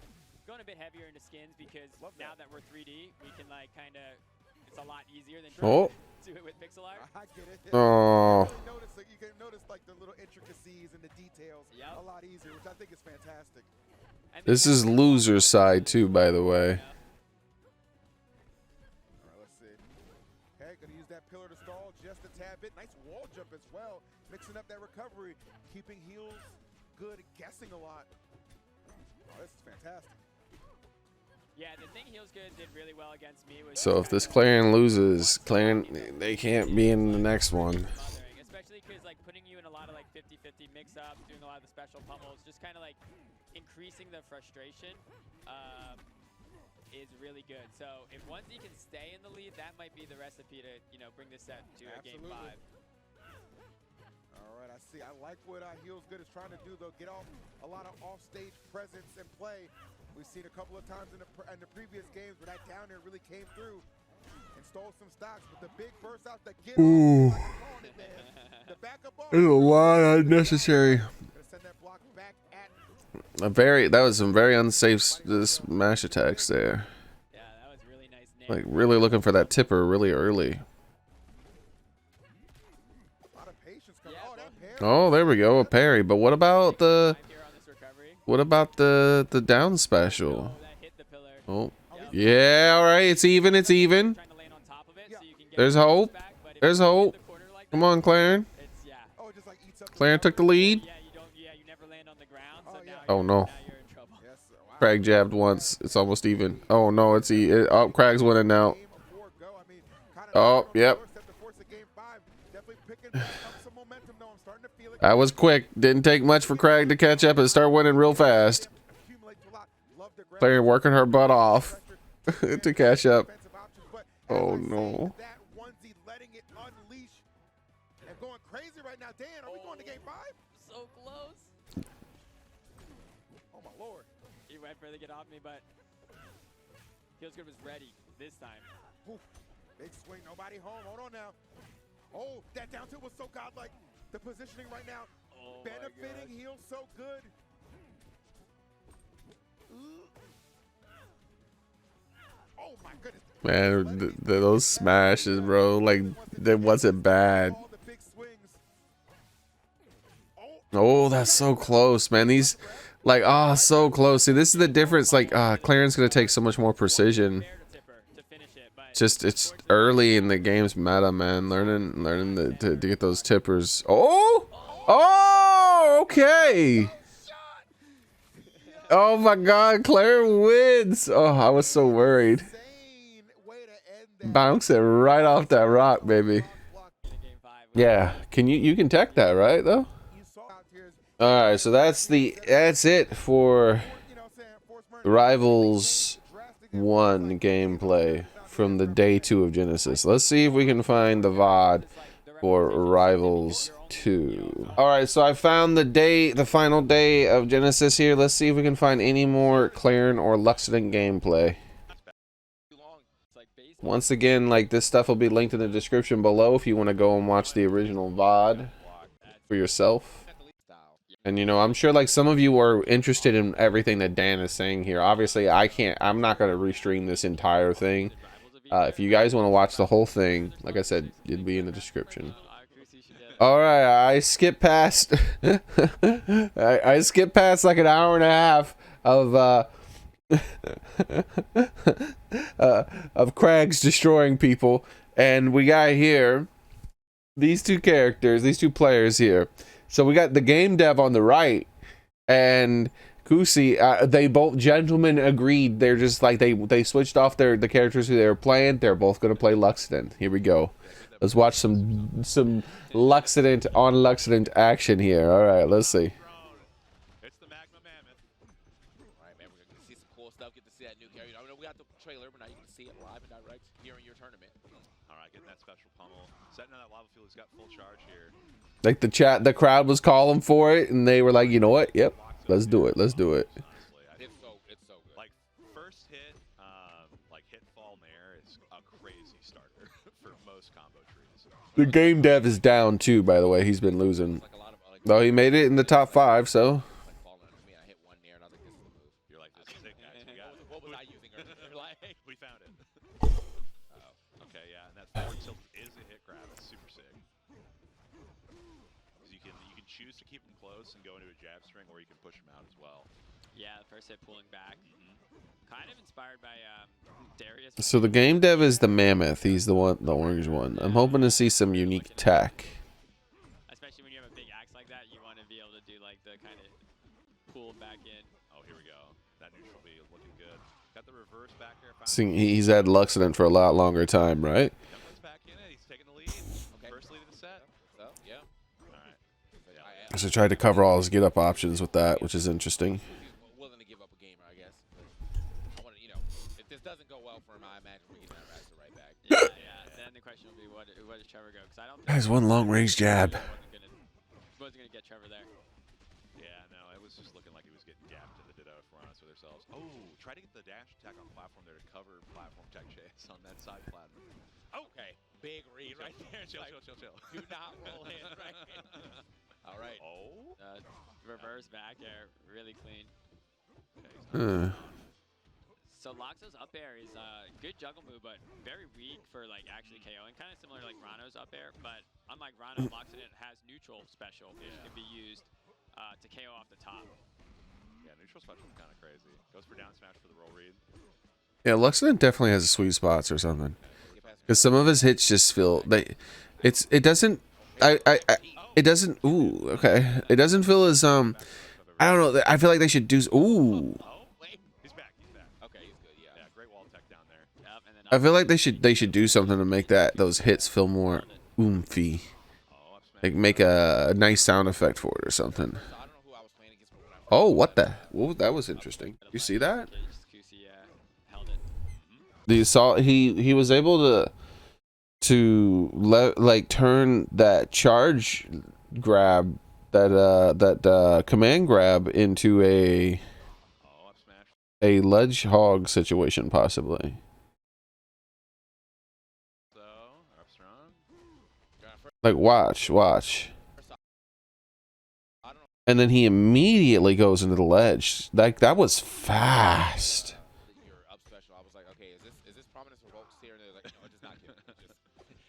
going a bit heavier into skins because now that we're 3D, we can like kind of, it's a lot easier than trying to do it with pixel art. I get it. Oh. You can notice like the little intricacies and the details a lot easier, which I think is fantastic. And This is loser side too, by the way. All right, let's see. Okay, gonna use that pillar to stall just a tad bit. Nice wall jump as well, mixing up that recovery, keeping heels good, guessing a lot. Oh, this is fantastic. Yeah, the thing Heels Good did really well against me was So if this Clairen loses, Clairen, they can't be in the next one. especially because like putting you in a lot of like 50-50 mix-ups, doing a lot of the special pummels, just kind of like increasing the frustration is really good. So if once he can stay in the lead, that might be the recipe to, you know, bring this set to a game 5. All right, I see. I like what Heels Good is trying to do, though. Get off a lot of off-stage presence and play. We've seen a couple of times in the previous games where that down air really came through and stole some stocks. But the big burst out, the get Ooh. off, the backup off. There's a lot unnecessary. Gonna send that block back at. That was some very unsafe smash attacks there. Yeah, that was really nice. Like really looking for that tipper really early. A lot of patience coming. Oh, that pair. Oh, there we go, a parry. But what about the down special? That hit the pillar. Oh, yeah, all right, it's even, it's even. Trying to land on top of it so you can get There's hope. back, but if There's you hit hope. the corner like Come that, on, Clairen. it's, Oh, it just like eats up. Clairen took the lead. you never land on the ground, so now Oh no. now you're in trouble. Yes, wow. Crag jabbed once. It's almost even. Oh no, it's oh, Crag's winning now. Game of 4 go. I mean, kinda Oh, on the yep. doorstep to force a game 5. Definitely picking up some momentum, though. I'm starting to feel it. That was quick. Didn't take much for Crag to catch up and start winning real fast. Accumulate to a lot. Love the grab. Clairen working her butt off to catch up. Defensive options, but Oh, as I say, no. that onesie letting it unleash and going crazy right now. Dan, are we going to game 5? So close. Oh my lord. He went for the get off me, but Heels Good was ready this time. Oof. Big swing, nobody home. Hold on now. Oh, that down tilt was so godlike. The positioning right now, Oh my benefiting gosh. Heels so good. Oh my goodness. Man, those smashes, bro, like, that wasn't bad. All the big swings. Oh, that's so close, man. These, like, so close. See, this is the difference. Like, Clairen's gonna take so much more precision. Fair to tipper to finish it, but Just, it's early in the game's meta, man. Learning to get those tippers. Oh, okay. Oh my God, Clairen wins. Oh, I was so worried. Insane way to end that. Bounce it right off that rock, baby. in game 5. Yeah, you can tech that, right, though? You saw out here, All right, so that's it for you know what I'm saying, force Murray. Rivals 1 gameplay from the day 2 of Genesis. Let's see if we can find the VOD for Rivals 2. All right, so I found the final day of Genesis here. Let's see if we can find any more Clairen or Loxodont gameplay. Once again, like, this stuff will be linked in the description below if you want to go and watch the original VOD for yourself. And, you know, I'm sure, like, some of you are interested in everything that Dan is saying here. Obviously, I'm not going to restream this entire thing. If you guys want to watch the whole thing, like I said, it'll be in the description. All right, I skipped past I skipped past like an hour and a half of Crag's destroying people, and we got here these two players here. So we got the game dev on the right, and Kusi, they both gentlemen agreed. They're just like they switched off the characters who they were playing. They're both gonna play Loxodont. Here we go. Let's watch some Loxodont on Loxodont action here. All right, let's see. It's the Magma Mammoth. All right, man, we're going to see some cool stuff. Get to see that new character. I know we got the trailer, but now you can see it live and direct here in your tournament. All right, getting that special pummel. Setting on that lava field. He's got full charge here. Like the crowd was calling for it, and they were like, you know what? Yep, let's do it. Let's do it. Honestly, It's so good. like first hit, like hit fall nair is a crazy starter for most combo trees. The game dev is down too, by the way. He's been losing. Like a lot of, like, Though he made it in the top 5, so. like falling under me. I hit one nair, and I was like, this is the move. You're like, this is it, guys. We got it. What was I using earlier? Like, We found it. oh. Okay, yeah, and that forward tilt is a hit grab. It's super sick. 'Cause you can choose to keep him close and go into a jab string, or you can push him out as well. Yeah, the first hit pulling back. Kind of inspired by Darius. So the game dev is the Mammoth. He's the orange one. I'm hoping to see some unique tech. Especially when you have a big axe like that, you want to be able to do like the kind of pull back in. Oh, here we go. That neutral B is looking good. Got the reverse back there. Seeing he's had Loxodont for a lot longer time, right? Template's back in it. He's taking the lead. Okay. First lead of the set. So, yeah. All right. But Yeah. I am So tried to cover all his get up options with that, which is interesting. willing to give up a gamer, I guess. But I want to, you know, if this doesn't go well for him, I imagine we get that Raster right back. Yeah, yeah. Then the question will be, what does Trevor go? Because I don't think Guys, one long range jab. wasn't gonna get Trevor there. Yeah, no, it was just looking like he was getting gapped in the ditto, if we're honest with ourselves. Oh, try to get the dash attack on platform there to cover platform tech chase on that side platform. Okay, big read right there. Chill, Like, chill, chill, chill. do not roll in, right? All right. Oh. Reverse back air, really clean. Okay, he's not- So Loxo's up air is a good juggle move, but very weak for like actually KOing. Kind of similar to like Rano's up air, but unlike Rano, Loxodont has neutral special, which can be used to KO off the top. Yeah, neutral special is kind of crazy. Goes for down smash for the roll read. Yeah, Loxodont definitely has sweet spots or something. Because some of his hits just feel it doesn't it doesn't it doesn't feel as I don't know, I feel like they should do ooh. Oh, wait. He's back. He's back. Okay, he's good, yeah. Yeah, great wall tech down there. Yep, and then I feel like they should do something to make those hits feel more oomphy. Oh, up smash. Like make a nice sound effect for it or something. So I don't know who I was playing against, but when I Oh, what the? Well, that was interesting. You see that? QC held it. You saw he was able to like turn that charge grab, that command grab into Oh, up smash. a ledge hog situation possibly. So, up strong. Like watch. I don't know And then he immediately goes into the ledge. Like that was fast. that you're up special. I was like, okay, is this prominence revoked here? And they're like, no, it does not give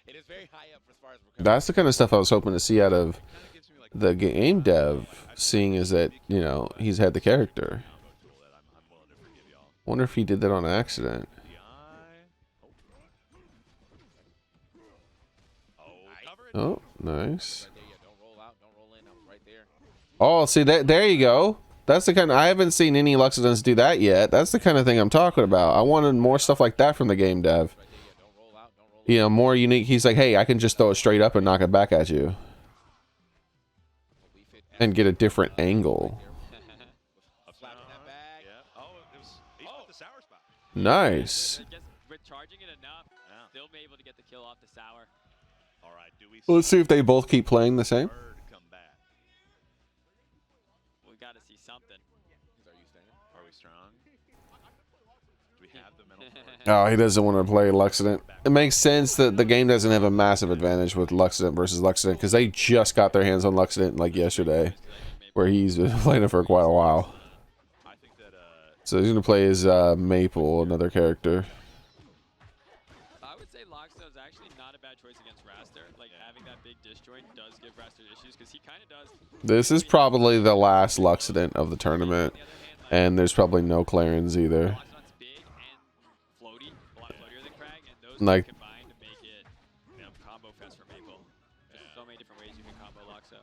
it is very high up as far as recovery. That's the kind of stuff I was hoping to see out of Kind of gives me like the game dev, seeing as that, you know, he's had the character. combo tool that I'm willing to forgive y'all. Wonder if he did that on accident. DI. Oh, covered. Oh, nice. Right there, yeah, don't roll out, don't roll in. I was right there. Oh, see that? There you go. That's the kind. I haven't seen any Loxodonts do that yet. That's the kind of thing I'm talking about. I wanted more stuff like that from the game dev. Right there, yeah, don't roll out, don't roll in. You know, more unique. He's like, hey, I can just throw it straight up and knock it back at you, We fit and get a different angle. Up Slapping that strong. bag. Yeah. Oh, it was. He put the sour spot. Nice. Just with charging it enough, Yeah. still be able to get the kill off the sour. All right. Do we? Let's see if they both keep playing the same. Bird come back. We got to see something. Are you staying? Are we strong? Do we have the mental? Oh, he doesn't want to play Loxodont. It makes sense that the game doesn't have a massive advantage with Loxodont versus Loxodont because they just got their hands on Loxodont like yesterday, where he's been playing it for quite a while. I think that So he's gonna play as Maple, another character. I would say Loxodon's actually not a bad choice against Raster. Like having that big disjoint does give Raster issues because he kind of does. This is probably the last Loxodont of the tournament, On the other hand, like, and there's probably no Clairens either. Loxodon's big and floaty, a lot floatier than Crag, and those Like- two combine to make it combo fest for Maple. There's so many different ways you can combo Loxo.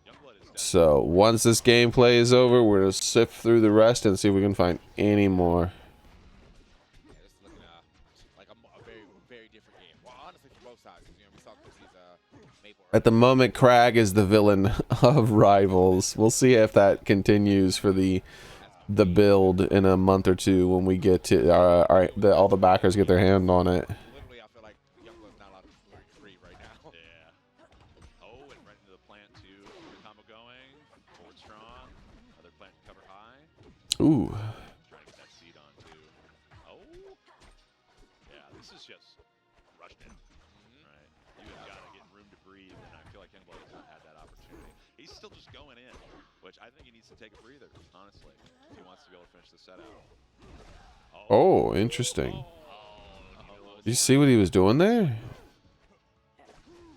Youngblood is definitely So once this gameplay is over, we're gonna sift through the rest and see if we can find any more. Yeah, this is looking like a very, very different game. Well, honestly, for both sides. At the moment, Crag is the villain of Rivals. We'll see if that continues for the build in a month or two when we get to all the backers get their hand on it. Literally, I feel like Youngblood's not allowed to break free right now. Yeah. Oh, and right into the plant too. Good combo going. Forward strong. Other plant cover high. Ooh. Trying to get that seed on too. Oh. Yeah, this is just rushed in. Right. You have got to get room to breathe, and I feel like Youngblood has not had that opportunity. He's still just going in, which I think he needs to take a breather, honestly, if he wants to be able to finish the set out. Oh, interesting. You see what he was doing there?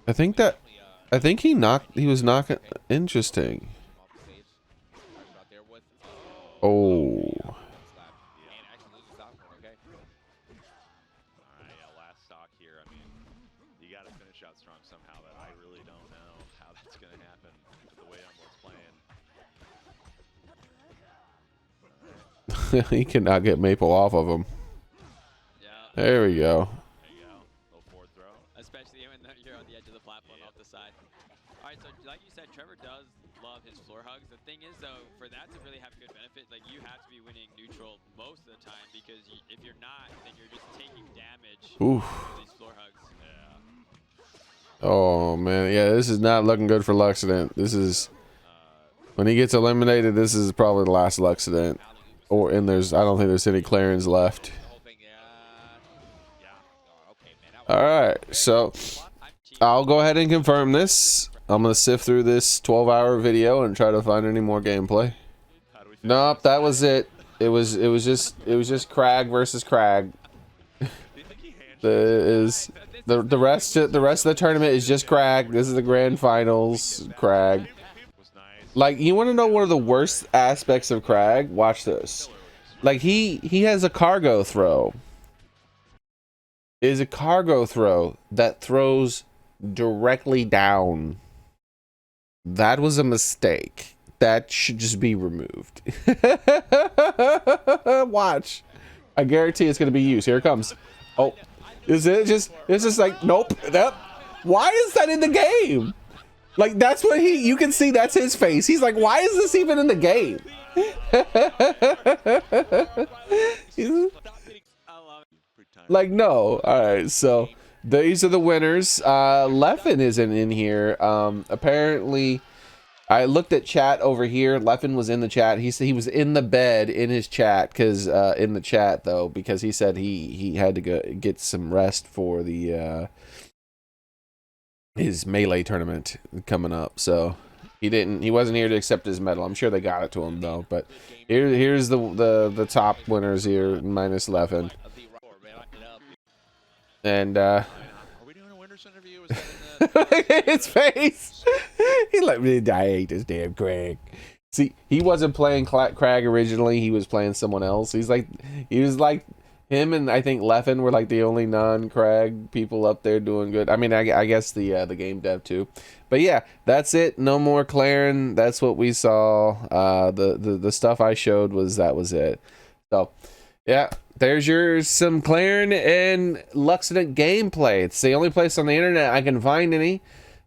I think he was knocking. Interesting. Oh. Last stock here. I mean, you got to finish out strong somehow, but I really don't know how that's going to happen with the way Youngblood's playing. He cannot get Maple off of him. Yeah. There we go. There you go. Little forward throw. Especially when you're on the edge of the platform off the side. All right, so like you said, Trevor does love his floor hugs. The thing is, though, for that to really have good benefit, like you have to be winning neutral most of the time because if you're not, then you're just taking damage Oof. from these floor hugs. Yeah. Oh man, yeah, this is not looking good for Loxodont. This is when he gets eliminated. This is probably the last Loxodont. I don't think there's any Clairens left. All right, so I'll go ahead and confirm this. I'm gonna sift through this 12-hour video and try to find any more gameplay. Nope, that was it. It was just Crag versus Crag. The rest of the tournament is just Crag. This is the grand finals. Crag. Like, you want to know one of the worst aspects of Crag? Watch this. Like, he has a cargo throw. It is a cargo throw that throws directly down. That was a mistake. That should just be removed. Watch. I guarantee it's going to be used. Here it comes. Oh, is it just, it's just like, nope. Why is that in the game? Like, that's what you can see, that's his face. He's like, why is this even in the game? Like, no. All right, so these are the winners. Leffen isn't in here. Apparently, I looked at chat over here. Leffen was in the chat. He said he was in the bed in his chat because because he said he had to go get some rest for the his melee tournament coming up, so he wasn't here to accept his medal. I'm sure they got it to him though. But here's the top winners here minus Leffen. And Are we doing a winners interview? Is that in his face. He let me. I hate this damn Crag. See, he wasn't playing Crag originally. He was playing someone else. He was like him and I think Leffen were like the only non-Crag people up there doing good. I mean, I guess the game dev too. But yeah, that's it. No more Clairen. That's what we saw. The stuff I showed was it. So yeah, there's some Clairen and Loxodont gameplay. It's the only place on the internet I can find any.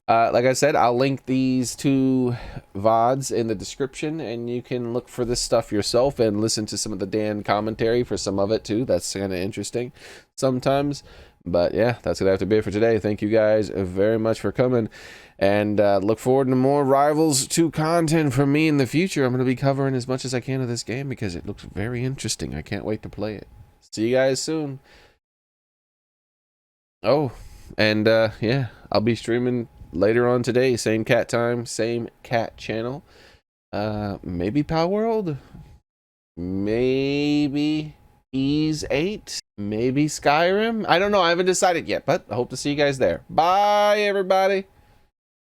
Like I said, I'll link these two VODs in the description, and you can look for this stuff yourself and listen to some of the Dan commentary for some of it too. That's kind of interesting sometimes. But yeah, that's gonna have to be it for today. Thank you guys very much for coming, and look forward to more Rivals 2 content from me in the future. I'm gonna be covering as much as I can of this game because it looks very interesting. I can't wait to play it. See you guys soon. Oh, and yeah, I'll be streaming later on today, same cat time, same cat channel. Maybe Power World, maybe Ease 8, maybe Skyrim. I don't know. I haven't decided yet, but I hope to see you guys there. Bye, everybody.